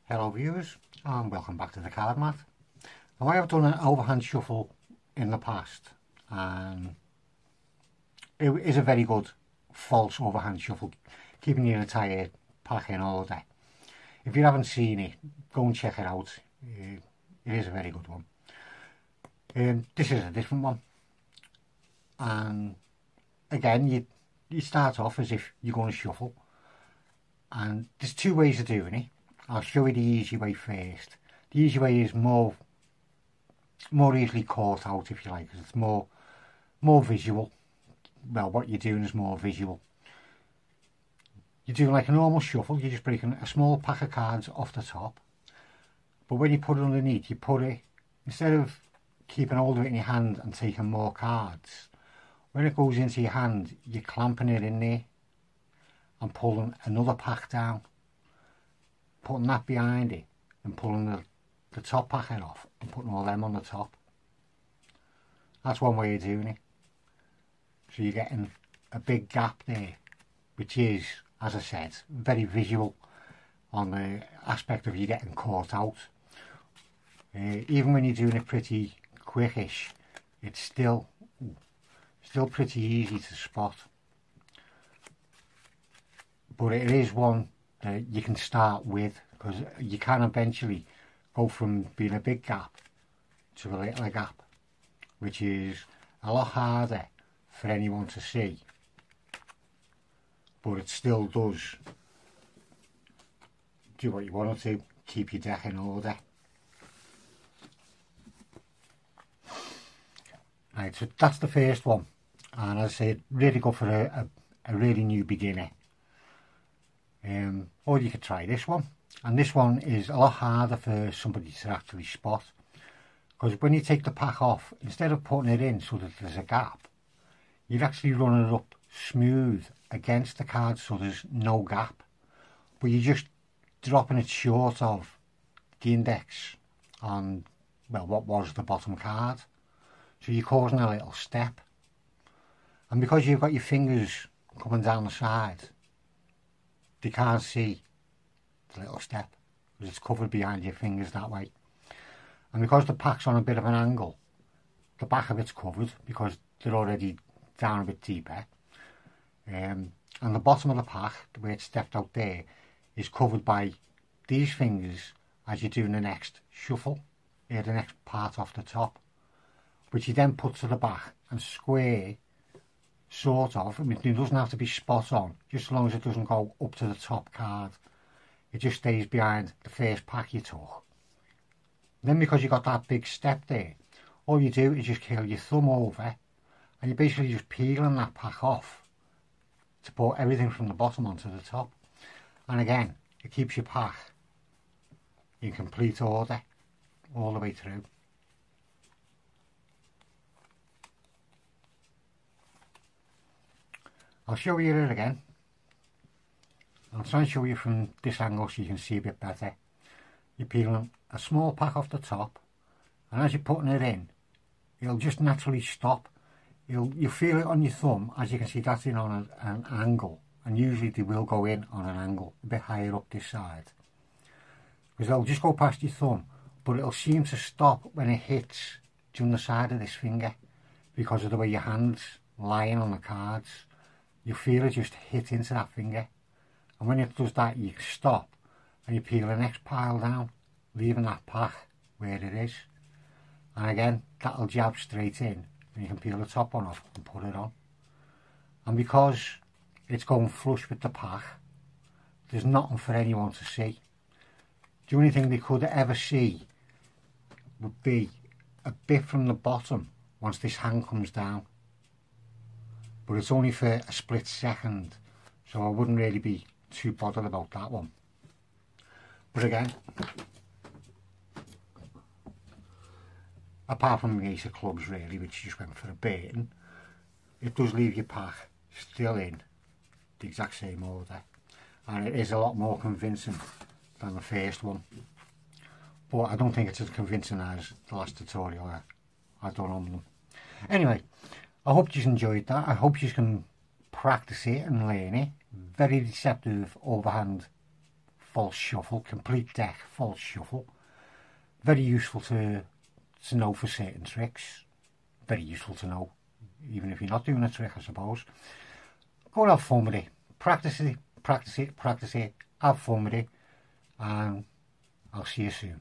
Hello viewers and welcome back to the card mat. Now I have done an overhand shuffle in the past and it is a very good false overhand shuffle, keeping your entire pack in order. If you haven't seen it, go and check it out. It is a very good one. This is a different one, and again you start off as if you're going to shuffle, and there's two ways of doing it. I'll show you the easy way first. The easy way is more easily caught out, if you like, because it's more visual. Well, what you're doing is more visual. You're doing like a normal shuffle. You're just breaking a small pack of cards off the top, but when you put it underneath, you put it, instead of keeping hold of it in your hand and taking more cards, when it goes into your hand, you're clamping it in there and pulling another pack down, putting that behind it and pulling the top packet off and putting all them on the top. That's one way of doing it. So you're getting a big gap there, which is, as I said, very visual on the aspect of you getting caught out. Even when you're doing it pretty quickish, it's still pretty easy to spot. But it is one that you can start with, because you can eventually go from being a big gap to a little gap, which is a lot harder for anyone to see, but it still does do what you want it to, keep your deck in order. Right, so that's the first one, and as I said, really good for a really new beginner. Or you could try this one, and this one is a lot harder for somebody to actually spot, because when you take the pack off, instead of putting it in so that there's a gap, you'd actually run it up smooth against the card so there's no gap, but you're just dropping it short of the index on, well, what was the bottom card, so you're causing a little step, and because you've got your fingers coming down the side, they can't see the little step because it's covered behind your fingers that way. And because the pack's on a bit of an angle, the back of it's covered because they're already down a bit deeper, and the bottom of the pack, the way it's stepped out there, is covered by these fingers as you're doing the next shuffle, the next part off the top, which you then put to the back and square, sort of. I mean, it doesn't have to be spot on, just as long as it doesn't go up to the top card. It just stays behind the first pack you took. Then because you got that big step there, all you do is just curl your thumb over and you're basically just peeling that pack off to put everything from the bottom onto the top. And again, it keeps your pack in complete order all the way through. I'll show you it again. I'll try and show you from this angle so you can see a bit better. You're peeling a small pack off the top, and as you're putting it in, it'll just naturally stop. You'll feel it on your thumb. As you can see, that's in on an angle, and usually they will go in on an angle a bit higher up this side, because they'll just go past your thumb, but it'll seem to stop when it hits the underside of this finger because of the way your hand's lying on the cards. You feel it just hit into that finger, and when it does that, you stop and you peel the next pile down, leaving that pack where it is, and again that'll jab straight in and you can peel the top one off and put it on. And because it's going flush with the pack, there's nothing for anyone to see. The only thing they could ever see would be a bit from the bottom once this hand comes down, but it's only for a split second, so I wouldn't really be too bothered about that one. But again, apart from the ace of clubs really, which just went for a baiting, it does leave your pack still in the exact same order, and it is a lot more convincing than the first one, but I don't think it's as convincing as the last tutorial I've done on them. Anyway, I hope you enjoyed that. I hope you can practice it and learn it. Very deceptive overhand false shuffle, complete deck false shuffle. Very useful to know for certain tricks. Very useful to know, even if you're not doing a trick, I suppose. Go and have fun with it. Practice it, practice it, practice it. Have fun with it. And I'll see you soon.